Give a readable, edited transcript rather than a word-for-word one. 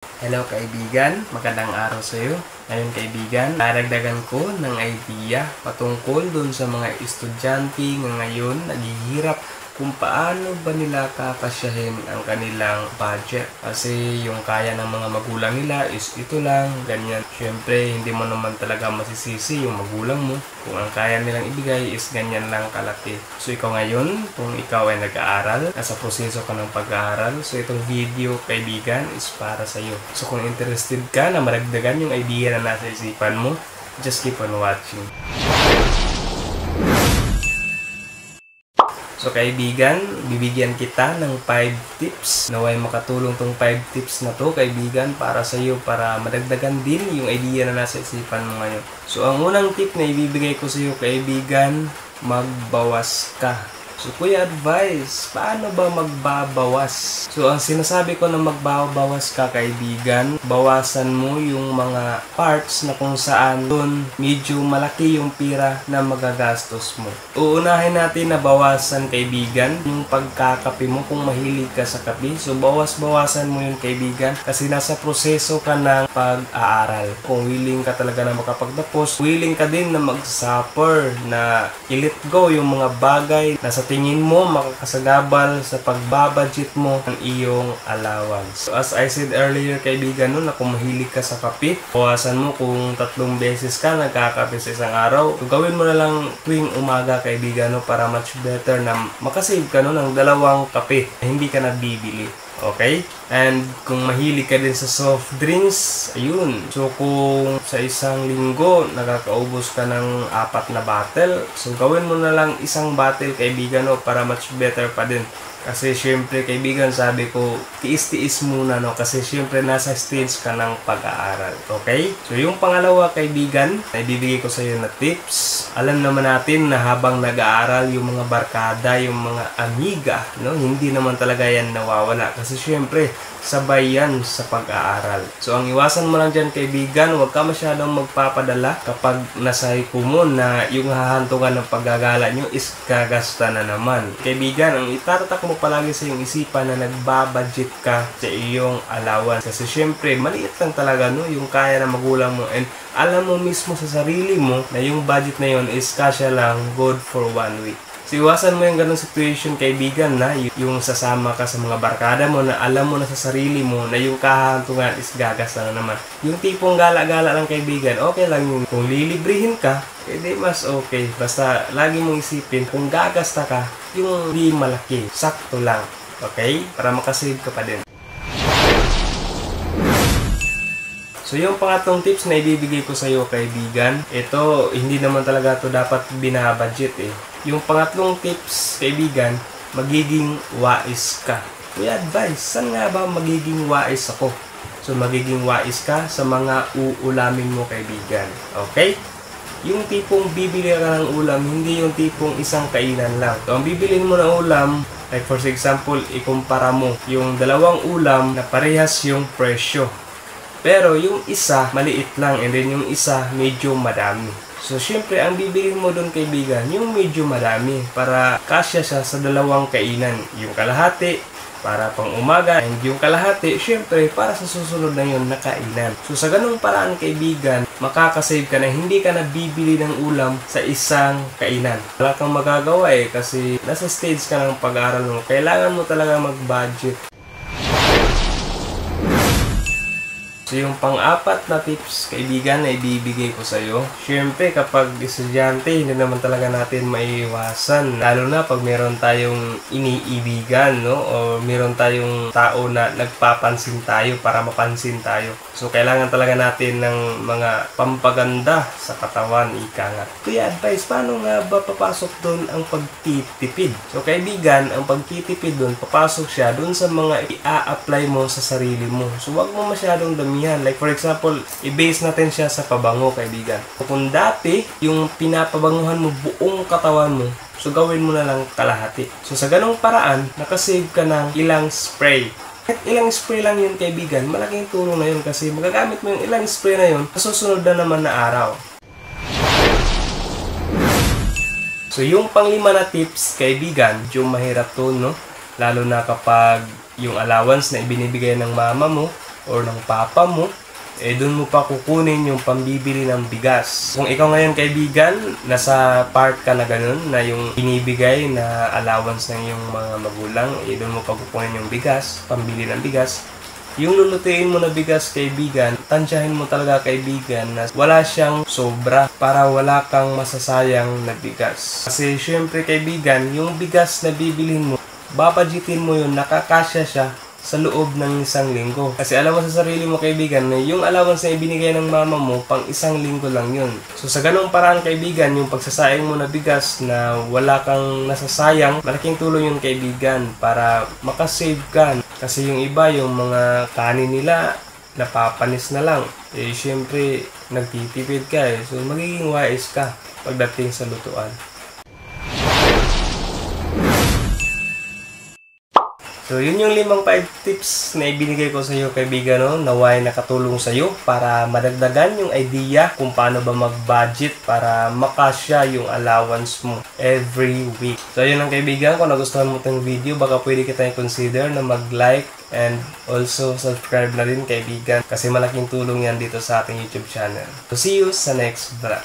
Hello kaibigan, magandang araw sa iyo. Ngayon kaibigan, dadagdagan ko ng idea patungkol dun sa mga estudyante ng ngayon naghihirap kung paano ba nila kakasyahin ang kanilang budget. Kasi yung kaya ng mga magulang nila is ito lang, ganyan. Siyempre, hindi mo naman talaga masisisi yung magulang mo kung ang kaya nilang ibigay is ganyan lang kalaki. So ikaw ngayon, kung ikaw ay nag-aaral, nasa proseso ka ng pag-aaral, so itong video kaibigan is para sa iyo. So kung interested ka na maragdagan yung idea na nasa isipan mo, just keep on watching. So kaibigan, bibigyan kita ng 5 tips. Naway makatulong tong 5 tips na to kaibigan para sa iyo para madagdagan din yung idea na nasa isipan mo ngayon. So ang unang tip na ibibigay ko sa iyo kaibigan, magbawas ka. So kuya advice, paano ba magbabawas? So ang sinasabi ko na magbabawas ka kaibigan, bawasan mo yung mga parts na kung saan dun medyo malaki yung pira na magagastos mo. Uunahin natin na bawasan kaibigan yung pagkakape mo kung mahilig ka sa kape. So bawas-bawasan mo yun kaibigan kasi nasa proseso ka ng pag-aaral. Kung willing ka talaga na makapagtapos, willing ka din na mag-suffer, na i-let go yung mga bagay na sa tingin mo makakasagabal sa pagbabudget mo ng iyong allowance. So as I said earlier kaibigan na kung mahilig ka sa kape, bawasan mo kung 3 beses ka nagkakape sa isang araw. So gawin mo na lang tuwing umaga kaibigan para much better na makasave ka ng 2 kape na hindi ka nabibili. Okay? And kung mahilig ka din sa soft drinks, ayun. So kung sa isang linggo nakakaubos ka ng 4 na bottle, so gawin mo na lang 1 bottle kaibigan para much better pa din. Kasi syempre kaibigan sabi ko, tiis-tiis muna kasi syempre nasa stage ka ng pag-aaral. Okay? So yung pangalawa kaibigan, na ibibigay ko sa iyo na tips. Alam naman natin na habang nag-aaral yung mga barkada, yung mga amiga, hindi naman talaga yan nawawala. Kasi syempre, sabay yan sa pag-aaral. So ang iwasan mo lang dyan kaibigan, huwag ka masyadong magpapadala kapag nasa hiko mo na yung hahantungan ng paggagala nyo is gagasta na naman. Kaibigan, ang itatatak mo palagi sa iyong isipan na nagbabudget ka sa iyong allowance. Kasi syempre, maliit lang talaga yung kaya na magulang mo, and alam mo mismo sa sarili mo na yung budget na yun is kasya lang good for 1 week. So, iwasan mo yung ganong situation kaibigan na yung sasama ka sa mga barkada mo na alam mo na sa sarili mo na yung kahantungan is gagasta na naman. Yung tipong gala-gala lang kaibigan, okay lang yun. Kung lilibrihin ka, edi mas okay. Basta lagi mong isipin kung gagasta ka, yung di malaki, sakto lang. Okay? Para makasave ka pa din. So yung pangatlong tips na ibibigay ko sa iyo kaibigan, ito hindi naman talaga to dapat binabudget Yung pangatlong tips kaibigan, magiging wais ka. Kuya advice, saan nga ba magiging wais ako? So magiging wais ka sa mga uulamin mo kaibigan. Okay? Yung tipong bibili ka ng ulam, hindi yung tipong isang kainan lang. So ang bibilin mo na ulam, like for example, ikumpara mo yung 2 ulam na parehas yung presyo. Pero yung isa, maliit lang, and then yung isa, medyo madami. So, syempre, ang bibilin mo doon kaibigan, yung medyo madami para kasya siya sa 2 kainan. Yung kalahati, para pang umaga, and yung kalahati, syempre, para sa susunod na yun na kainan. So, sa ganung paraan kaibigan, makakasave ka na hindi ka na bibili ng ulam sa isang kainan. Wala kang magagawa kasi nasa stage ka ng pag-aaral mo. Kailangan mo talaga mag-budget. So yung pang-apat na tips kaibigan na ibibigay ko sa iyo, syempre kapag estudyante hindi naman talaga natin maiiwasan, lalo na pag meron tayong iniibigan o meron tayong tao na nagpapansin tayo para mapansin tayo. So kailangan talaga natin ng mga pampaganda sa katawan, ika nga. Kuya advice, paano nga ba papasok doon ang pagtitipid? So kaibigan, ang pagtitipid doon, papasok siya doon sa mga i-a-apply mo sa sarili mo. So wag mo masyadong damihan. Like for example, i-base natin siya sa pabango kaibigan. Kung dati, yung pinapabanguhan mo buong katawan mo, so gawin mo na lang kalahati. So sa ganong paraan, nakasave ka ng ilang spray. Kahit ilang spray lang yun kaibigan, malaking tulong na yun kasi magagamit mo yung ilang spray na yun sa susunod na naman na araw. So yung pang-5 na tips kaibigan, yung mahirap to, lalo na kapag yung allowance na ibinibigay ng mama mo or ng papa mo, doon mo pa kukunin yung pambibili ng bigas. Kung ikaw ngayon kaibigan, nasa part ka na ganun, na yung binibigay na allowance ng iyong mga magulang, doon mo pa kukunin yung bigas, pambili ng bigas. Yung lulutuin mo na bigas, kaibigan, tansyahin mo talaga, kaibigan, na wala siyang sobra para wala kang masasayang na bigas. Kasi syempre, kaibigan, yung bigas na bibilhin mo, babadgetin mo yun, nakakasya siya sa loob ng isang linggo. Kasi alam mo sa sarili mo, kaibigan, na yung allowance na ibinigay ng mama mo, pang isang linggo lang yun. So sa ganong paraan, kaibigan, yung pagsasaing mo na bigas na wala kang nasasayang, malaking tulong yun, kaibigan, para makasave ka. Kasi yung iba, yung mga kanin nila, napapanis na lang. Syempre, nagtitipid ka So magiging wise ka pagdating sa lutuan. So, yun yung 5 tips na ibinigay ko sa iyo, kaibigan, no? Naway nakatulong sa iyo para madagdagan yung idea kung paano ba mag-budget para makasya yung allowance mo every week. So, yun lang, kaibigan. Kung nagustuhan mo itong video, baka pwede kita i-consider na mag-like and also subscribe na rin, kaibigan, kasi malaking tulong yan dito sa ating YouTube channel. So, see you sa next vlog.